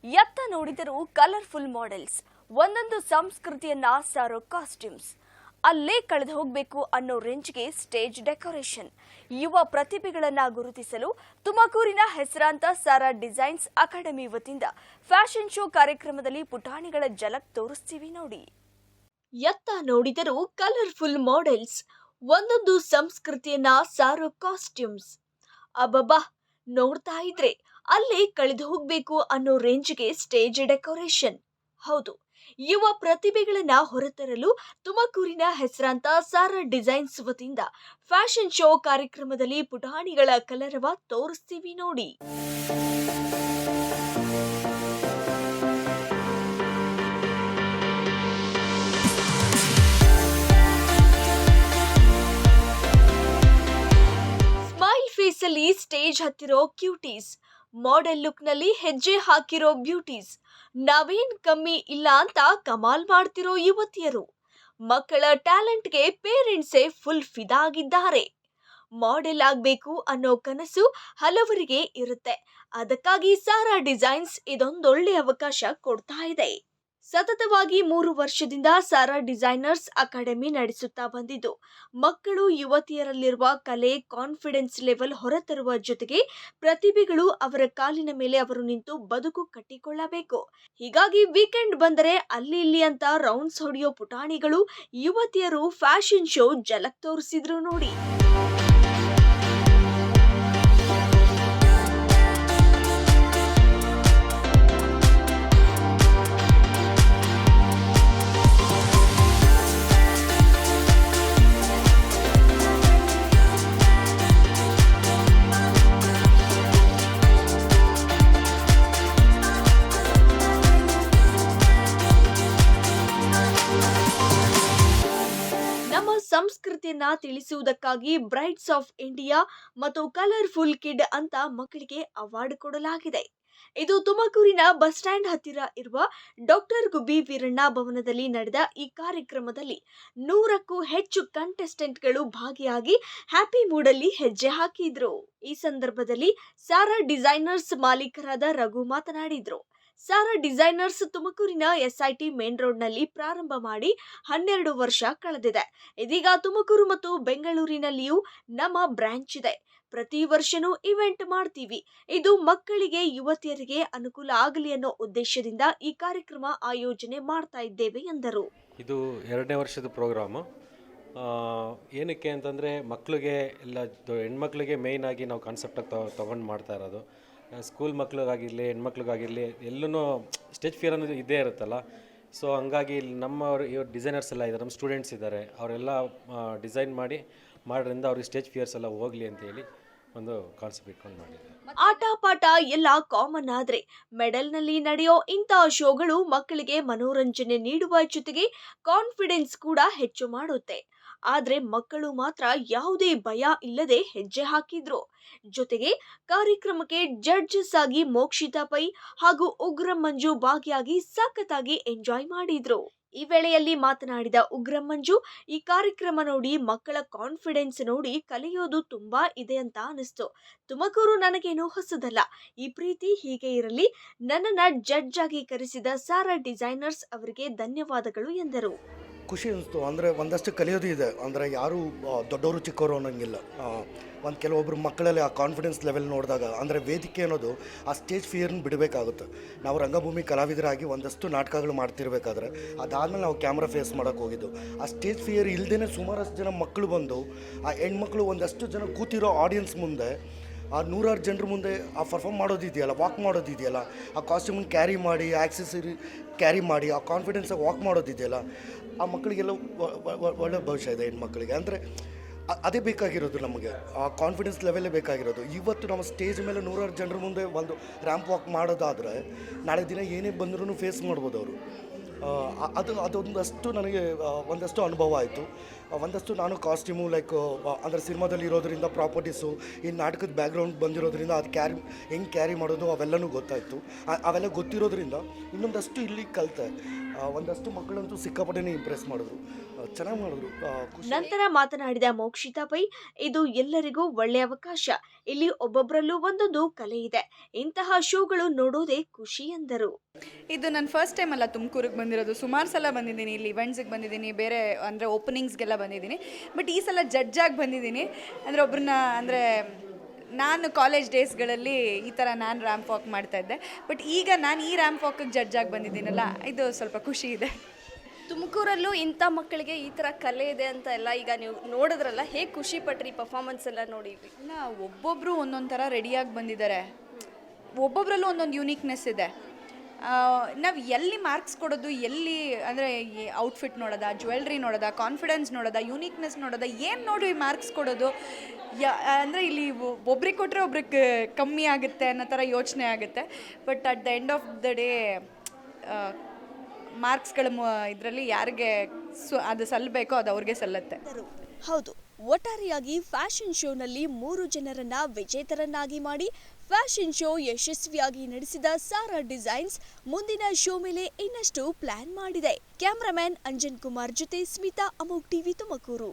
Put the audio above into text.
ಎತ್ತ ನೋಡಿದರೂ colourful models, ಒಂದೊಂದು ಸಂಸ್ಕೃತಿಯನ್ನ ಸಾರೋ ಕಾಸ್ಟ್ಯೂಮ್ಸ್. ಅಲ್ಲೇ ಕಳೆದು ಹೋಗಬೇಕು ಅನ್ನೋ ರೇಂಜ್ಗೆ ಸ್ಟೇಜ್ ಡೆಕೋರೇಷನ್. ಯುವ ಪ್ರತಿಭೆಗಳನ್ನ ಗುರುತಿಸಲು ತುಮಕೂರಿನ ಹೆಸರಾಂತ ಸಾರಾ ಡಿಸೈನ್ಸ್ ಅಕಾಡೆಮಿ ವತಿಯಿಂದ ಫ್ಯಾಷನ್ ಶೋ ಕಾರ್ಯಕ್ರಮದಲ್ಲಿ ಪುಟಾಣಿಗಳ ಝಲಕ್ ತೋರಿಸ್ತೀವಿ ನೋಡಿ. ಎತ್ತ ನೋಡಿದರೂ ಕಲರ್ಫುಲ್ ಮಾಡೆಲ್ಸ್, ಒಂದೊಂದು ಸಂಸ್ಕೃತಿಯನ್ನ ಸಾರೋ ಕಾಸ್ಟ್ಯೂಮ್ಸ್. ಅಬ್ಬಬ್ಬಾ, ನೋಡ್ತಾ ಇದ್ರೆ ಅಲ್ಲೇ ಕಳೆದು ಹೋಗ್ಬೇಕು ಅನ್ನೋ ರೇಂಜ್ಗೆ ಸ್ಟೇಜ್ ಡೆಕೋರೇಷನ್. ಹೌದು, ಯುವ ಪ್ರತಿಭೆಗಳನ್ನ ಹೊರತರಲು ತುಮಕೂರಿನ ಹೆಸರಾಂತ ಸಾರಾ ಡಿಸೈನ್ಸ್ ವತಿಯಿಂದ ಫ್ಯಾಷನ್ ಶೋ ಕಾರ್ಯಕ್ರಮದಲ್ಲಿ ಪುಟಾಣಿಗಳ ಕಲರವ ತೋರಿಸ್ತೀವಿ ನೋಡಿ. ಸ್ಮೈಲ್ ಫೇಸ್ ಅಲ್ಲಿ ಸ್ಟೇಜ್ ಹತ್ತಿರೋ ಕ್ಯೂಟೀಸ್, ಮಾಡೆಲ್ ಲುಕ್ ನಲ್ಲಿ ಹೆಜ್ಜೆ ಹಾಕಿರೋ ಬ್ಯೂಟೀಸ್, ನಾವೇನ್ ಕಮ್ಮಿ ಇಲ್ಲ ಅಂತ ಕಮಾಲ್ ಮಾಡ್ತಿರೋ ಯುವತಿಯರು. ಮಕ್ಕಳ ಟ್ಯಾಲೆಂಟ್ಗೆ ಪೇರೆಂಟ್ಸೇ ಫುಲ್ ಫಿದಾ ಆಗಿದ್ದಾರೆ. ಮಾಡೆಲ್ ಆಗ್ಬೇಕು ಅನ್ನೋ ಕನಸು ಹಲವರಿಗೆ ಇರುತ್ತೆ. ಅದಕ್ಕಾಗಿ ಸಾರಾ ಡಿಸೈನ್ಸ್ ಇದೊಂದೊಳ್ಳೆ ಅವಕಾಶ ಕೊಡ್ತಾ ಇದೆ. ಸತತವಾಗಿ 3 ವರ್ಷದಿಂದ ಸಾರಾ ಡಿಸೈನರ್ಸ್ ಅಕಾಡೆಮಿ ನಡೆಸುತ್ತಾ ಬಂದಿದ್ದು, ಮಕ್ಕಳು ಯುವತಿಯರಲ್ಲಿರುವ ಕಲೆ, ಕಾನ್ಫಿಡೆನ್ಸ್ ಲೆವೆಲ್ ಹೊರತರುವ ಜೊತೆಗೆ ಪ್ರತಿಭೆಗಳು ಅವರ ಕಾಲಿನ ಮೇಲೆ ಅವರು ನಿಂತು ಬದುಕು ಕಟ್ಟಿಕೊಳ್ಳಬೇಕು. ಹೀಗಾಗಿ ವೀಕೆಂಡ್ ಬಂದರೆ ಅಲ್ಲಿ ಇಲ್ಲಿ ಅಂತ ರೌಂಡ್ಸ್ ಹೊಡೆಯೋ ಪುಟಾಣಿಗಳು, ಯುವತಿಯರು ಫ್ಯಾಷನ್ ಶೋ ಝಲಕ್ ತೋರಿಸಿದ್ರು ನೋಡಿ. ಸಂಸ್ಕೃತಿಯನ್ನ ತಿಳಿಸುವುದಕ್ಕಾಗಿ ಬ್ರೈಟ್ಸ್ ಆಫ್ ಇಂಡಿಯಾ ಮತ್ತು ಕಲರ್ಫುಲ್ ಕಿಡ್ ಅಂತ ಮಕ್ಕಳಿಗೆ ಅವಾರ್ಡ್ ಕೊಡಲಾಗಿದೆ. ಇದು ತುಮಕೂರಿನ ಬಸ್ ಸ್ಟ್ಯಾಂಡ್ ಹತ್ತಿರ ಇರುವ ಡಾಕ್ಟರ್ ಗುಬ್ಬಿ ವೀರಣ್ಣ ಭವನದಲ್ಲಿ ನಡೆದ ಈ ಕಾರ್ಯಕ್ರಮದಲ್ಲಿ 100ಕ್ಕೂ ಹೆಚ್ಚು ಕಂಟೆಸ್ಟೆಂಟ್ಗಳು ಭಾಗಿಯಾಗಿ ಹ್ಯಾಪಿ ಮೂಡಲ್ಲಿ ಹೆಜ್ಜೆ ಹಾಕಿದ್ರು. ಈ ಸಂದರ್ಭದಲ್ಲಿ ಸಾರಾ ಡಿಸೈನರ್ಸ್ ಮಾಲೀಕರಾದ ರಘು ಮಾತನಾಡಿದ್ರು. ಸಾರಾ ಡಿಸೈನರ್ಸ್ ತುಮಕೂರಿನ SIT ಮೇನ್ ರೋಡ್ನಲ್ಲಿ ಪ್ರಾರಂಭ ಮಾಡಿ 12 ವರ್ಷ ಕಳೆದಿದೆ. ಇದೀಗ ತುಮಕೂರು ಮತ್ತು ಬೆಂಗಳೂರಿನಲ್ಲಿಯೂ ನಮ್ಮ ಬ್ರಾಂಚ್ ಇದೆ. ಪ್ರತಿ ವರ್ಷನೂ ಇವೆಂಟ್ ಮಾಡ್ತೀವಿ. ಇದು ಮಕ್ಕಳಿಗೆ, ಯುವತಿಯರಿಗೆ ಅನುಕೂಲ ಆಗಲಿ ಅನ್ನೋ ಉದ್ದೇಶದಿಂದ ಈ ಕಾರ್ಯಕ್ರಮ ಆಯೋಜನೆ ಮಾಡ್ತಾ ಇದ್ದೇವೆ ಎಂದರು. ಇದು 2ನೇ ವರ್ಷದ ಪ್ರೋಗ್ರಾಮು. ಏನಕ್ಕೆ ಅಂತಂದರೆ ಮಕ್ಕಳಿಗೆ ಎಲ್ಲ ಹೆಣ್ಮಕ್ಳಿಗೆ ಮೇಯ್ನ್ ಆಗಿ ನಾವು ಕಾನ್ಸೆಪ್ಟಾಗಿ ತೊಗೊಂಡು ಮಾಡ್ತಾ ಇರೋದು. ಸ್ಕೂಲ್ ಮಕ್ಳಿಗಾಗಿರಲಿ, ಹೆಣ್ಮಕ್ಳಿಗಾಗಿರಲಿ ಎಲ್ಲೂ ಸ್ಟೇಜ್ ಫಿಯರ್ ಅನ್ನೋದು ಇದ್ದೇ ಇರುತ್ತಲ್ಲ. ಸೊ ಹಂಗಾಗಿ ಇವ್ರು ಡಿಸೈನರ್ಸ್ ಎಲ್ಲ ಇದ್ದಾರೆ, ನಮ್ಮ ಸ್ಟೂಡೆಂಟ್ಸ್ ಇದ್ದಾರೆ, ಅವರೆಲ್ಲ ಡಿಸೈನ್ ಮಾಡೋದ್ರಿಂದ ಅವ್ರಿಗೆ ಸ್ಟೇಜ್ ಫಿಯರ್ಸ್ ಎಲ್ಲ ಹೋಗಲಿ ಅಂತೇಳಿ ಒಂದು ಕಾನ್ಸೆಪ್ಟ್ ಇಟ್ಕೊಂಡು ಮಾಡಿದ್ದಾರೆ. ಆಟ ಪಾಠ ಎಲ್ಲ ಕಾಮನ್ ಆದ್ರೆ ಮೆಡಲ್ನಲ್ಲಿ ನಡೆಯೋ ಇಂತಹ ಶೋಗಳು ಮಕ್ಕಳಿಗೆ ಮನೋರಂಜನೆ ನೀಡುವ ಜೊತೆಗೆ ಕಾನ್ಫಿಡೆನ್ಸ್ ಕೂಡ ಹೆಚ್ಚು ಮಾಡುತ್ತೆ. ಆದ್ರೆ ಮಕ್ಕಳು ಮಾತ್ರ ಯಾವುದೇ ಭಯ ಇಲ್ಲದೆ ಹೆಜ್ಜೆ ಹಾಕಿದ್ರು. ಜೊತೆಗೆ ಕಾರ್ಯಕ್ರಮಕ್ಕೆ ಜಡ್ಜಸ್ ಆಗಿ ಮೋಕ್ಷಿತಾ ಪೈ ಹಾಗೂ ಉಗ್ರಂ ಮಂಜು ಭಾಗಿಯಾಗಿ ಸಖತ್ತಾಗಿ ಎಂಜಾಯ್ ಮಾಡಿದ್ರು. ಈ ವೇಳೆಯಲ್ಲಿ ಮಾತನಾಡಿದ ಉಗ್ರಂ ಮಂಜು, ಈ ಕಾರ್ಯಕ್ರಮ ನೋಡಿ ಮಕ್ಕಳ ಕಾನ್ಫಿಡೆನ್ಸ್ ನೋಡಿ ಕಲಿಯೋದು ತುಂಬಾ ಇದೆ ಅಂತ ಅನಿಸ್ತು. ತುಮಕೂರು ನನಗೇನು ಹೊಸದಲ್ಲ, ಈ ಪ್ರೀತಿ ಹೀಗೆ ಇರಲಿ. ನನ್ನನ್ನ ಜಡ್ಜ್ ಆಗಿ ಕರೆಸಿದ ಸಾರಾ ಡಿಸೈನರ್ಸ್ ಅವರಿಗೆ ಧನ್ಯವಾದಗಳು ಎಂದರು. ಖುಷಿ ಅನಿಸ್ತು. ಅಂದರೆ ಒಂದಷ್ಟು ಕಲಿಯೋದು ಇದೆ. ಅಂದರೆ ಯಾರು ದೊಡ್ಡವರು ಚಿಕ್ಕವರು ಅನ್ನೋಂಗಿಲ್ಲ. ಕೆಲವೊಬ್ಬರು ಮಕ್ಕಳಲ್ಲಿ ಆ ಕಾನ್ಫಿಡೆನ್ಸ್ ಲೆವೆಲ್ ನೋಡಿದಾಗ, ಅಂದರೆ ವೇದಿಕೆ ಅನ್ನೋದು ಆ ಸ್ಟೇಜ್ ಫಿಯರ್ನ ಬಿಡಬೇಕಾಗುತ್ತೆ. ನಾವು ರಂಗಭೂಮಿ ಕಲಾವಿದರಾಗಿ ಒಂದಷ್ಟು ನಾಟಕಗಳು ಮಾಡ್ತಿರ್ಬೇಕಾದ್ರೆ ಅದಾದಮೇಲೆ ನಾವು ಕ್ಯಾಮ್ರಾ ಫೇಸ್ ಮಾಡೋಕ್ಕೆ ಹೋಗಿದ್ದು. ಆ ಸ್ಟೇಜ್ ಫಿಯರ್ ಇಲ್ಲದೇ ಸುಮಾರಷ್ಟು ಜನ ಮಕ್ಕಳು ಬಂದು, ಆ ಹೆಣ್ಮಕ್ಳು ಒಂದಷ್ಟು ಜನ ಕೂತಿರೋ ಆಡಿಯನ್ಸ್ ಮುಂದೆ, ಆ 100 ಜನರ ಮುಂದೆ ಆ ಪರ್ಫಾರ್ಮ್ ಮಾಡೋದಿದೆಯಲ್ಲ, ವಾಕ್ ಮಾಡೋದಿದೆಯಲ್ಲ, ಆ ಕಾಸ್ಟ್ಯೂಮನ್ನು ಕ್ಯಾರಿ ಮಾಡಿ, ಆಕ್ಸೆಸರಿ ಕ್ಯಾರಿ ಮಾಡಿ, ಆ ಕಾನ್ಫಿಡೆನ್ಸಾಗಿ ವಾಕ್ ಮಾಡೋದಿದೆಯಲ್ಲ, ಆ ಮಕ್ಕಳಿಗೆಲ್ಲ ಒಳ್ಳೆ ಭವಿಷ್ಯ ಇದೆ ಹೆಣ್ಮಕ್ಳಿಗೆ. ಅಂದರೆ ಅದೇ ಬೇಕಾಗಿರೋದು ನಮಗೆ, ಆ ಕಾನ್ಫಿಡೆನ್ಸ್ ಲೆವೆಲ್ಲೇ ಬೇಕಾಗಿರೋದು. ಇವತ್ತು ನಮ್ಮ ಸ್ಟೇಜ್ ಮೇಲೆ 100 ಜನರ ಮುಂದೆ ಒಂದು ರ್ಯಾಂಪ್ ವಾಕ್ ಮಾಡೋದಾದರೆ ನಾಳೆ ದಿನ ಏನೇ ಬಂದರೂ ಫೇಸ್ ಮಾಡ್ಬೋದು ಅವರು. ಅದೊಂದಷ್ಟು ನನಗೆ ಒಂದಷ್ಟು ಅನುಭವ ಆಯಿತು. ಒಂದಷ್ಟು ನಾನು ಕಾಸ್ಟ್ಯೂಮು ಅಂದರೆ ಸಿನಿಮಾದಲ್ಲಿ ಇರೋದರಿಂದ, ಪ್ರಾಪರ್ಟೀಸು, ಈ ನಾಟಕದ ಬ್ಯಾಕ್ಗ್ರೌಂಡ್ ಬಂದಿರೋದ್ರಿಂದ ಅದು ಹೆಂಗೆ ಕ್ಯಾರಿ ಮಾಡೋದು ಅವೆಲ್ಲನೂ ಗೊತ್ತಾಯಿತು. ಅವೆಲ್ಲ ಗೊತ್ತಿರೋದ್ರಿಂದ ಇನ್ನೊಂದಷ್ಟು ಇಲ್ಲಿ ಕಲಿತೆ. ಒಂದಷ್ಟು ಮಕ್ಕಳಂತೂ ಸಿಕ್ಕಾಪಟ್ಟೆನೇ ಇಂಪ್ರೆಸ್ ಮಾಡಿದ್ರು. ಚೆನ್ನಾಗಿ ಮಾಡಿದ್ರು. ಖುಷಿ. ನಂತರ ಮಾತನಾಡಿದ ಮೋಕ್ಷಿತಾ ಪೈ, ಇದು ಎಲ್ಲರಿಗೂ ಒಳ್ಳೆ ಅವಕಾಶ. ಇಲ್ಲಿ ಒಬ್ಬೊಬ್ಬರಲ್ಲೂ ಒಂದೊಂದು ಕಲೆ ಇದೆ. ಇಂತಹ ಶೋಗಳು ನೋಡೋದೇ ಖುಷಿ ಎಂದರು. ಇದು ನನ್ನ ಫಸ್ಟ್ ಟೈಮ್ ಅಲ್ಲ ತುಮಕೂರಿಗೆ ಬಂದಿರೋದು. ಸುಮಾರು ಸಲ ಬಂದಿದ್ದೀನಿ, ಇಲ್ಲಿ ಇವೆಂಟ್ಸಿಗೆ ಬಂದಿದ್ದೀನಿ, ಬೇರೆ ಅಂದರೆ ಓಪನಿಂಗ್ಸ್ಗೆಲ್ಲ ಬಂದಿದ್ದೀನಿ. ಬಟ್ ಈ ಸಲ ಜಡ್ಜಾಗಿ ಬಂದಿದ್ದೀನಿ. ಅಂದರೆ ಒಬ್ಬರನ್ನ ಅಂದರೆ ನಾನು ಕಾಲೇಜ್ ಡೇಸ್ಗಳಲ್ಲಿ ಈ ಥರ ನಾನು ರ್ಯಾಂಪ್ ವಾಕ್ ಮಾಡ್ತಾಯಿದ್ದೆ. ಬಟ್ ಈಗ ನಾನು ಈ ರ್ಯಾಂಪ್ ವಾಕಿಗೆ ಜಡ್ಜಾಗಿ ಬಂದಿದ್ದೀನಲ್ಲ, ಇದು ಸ್ವಲ್ಪ ಖುಷಿ ಇದೆ. ತುಮಕೂರಲ್ಲೂ ಇಂಥ ಮಕ್ಕಳಿಗೆ ಈ ಥರ ಕಲೆ ಇದೆ ಅಂತ ಎಲ್ಲ ಈಗ ನೀವು ನೋಡಿದ್ರಲ್ಲ, ಹೇಗೆ ಖುಷಿ ಪಟ್ರಿ ಪರ್ಫಾರ್ಮೆನ್ಸ್ ಎಲ್ಲ ನೋಡಿದ್ವಿ? ಇಲ್ಲ, ಒಬ್ಬೊಬ್ಬರು ಒಂದೊಂದು ಥರ ರೆಡಿಯಾಗಿ ಬಂದಿದ್ದಾರೆ. ಒಬ್ಬೊಬ್ಬರಲ್ಲೂ ಒಂದೊಂದು ಯೂನಿಕ್ನೆಸ್ ಇದೆ. ನಾವು ಎಲ್ಲಿ ಮಾರ್ಕ್ಸ್ ಕೊಡೋದು, ಎಲ್ಲಿ ಅಂದರೆ ಔಟ್ಫಿಟ್ ನೋಡೋದ, ಜ್ಯುವೆಲ್ರಿ ನೋಡೋದ, ಕಾನ್ಫಿಡೆನ್ಸ್ ನೋಡೋದ, ಯೂನಿಕ್ನೆಸ್ ನೋಡೋದ, ಏನು ನೋಡಿ ಮಾರ್ಕ್ಸ್ ಕೊಡೋದು? ಅಂದರೆ ಇಲ್ಲಿ ಒಬ್ರಿಗೆ ಕೊಟ್ಟರೆ ಒಬ್ರಿಗೆ ಕಮ್ಮಿ ಆಗುತ್ತೆ ಅನ್ನೋ ಥರ ಯೋಚನೆ ಆಗುತ್ತೆ. But at the end of the day ಮಾರ್ಕ್ಸ್ಗಳ ಇದರಲ್ಲಿ ಯಾರಿಗೆ ಅದು ಸಲ್ಲಬೇಕೋ ಅದು ಅವ್ರಿಗೆ ಸಲ್ಲತ್ತೆ. ಹೌದು, ಒಟ್ಟಾರೆಯಾಗಿ ಫ್ಯಾಷನ್ ಶೋನಲ್ಲಿ 3 ಜನರನ್ನ ವಿಜೇತರನ್ನಾಗಿ ಮಾಡಿ ಫ್ಯಾಷನ್ ಶೋ ಯಶಸ್ವಿಯಾಗಿ ನಡೆಸಿದ ಸಾರಾ ಡಿಸೈನ್ಸ್ ಮುಂದಿನ ಶೋ ಮೇಲೆ ಇನ್ನಷ್ಟು ಪ್ಲಾನ್ ಮಾಡಿದೆ. ಕ್ಯಾಮರಾಮನ್ ಅಂಜನ್ ಕುಮಾರ್ ಜೊತೆ ಸ್ಮಿತಾ, ಅಮೋಘ್ ಟಿವಿ, ತುಮಕೂರು.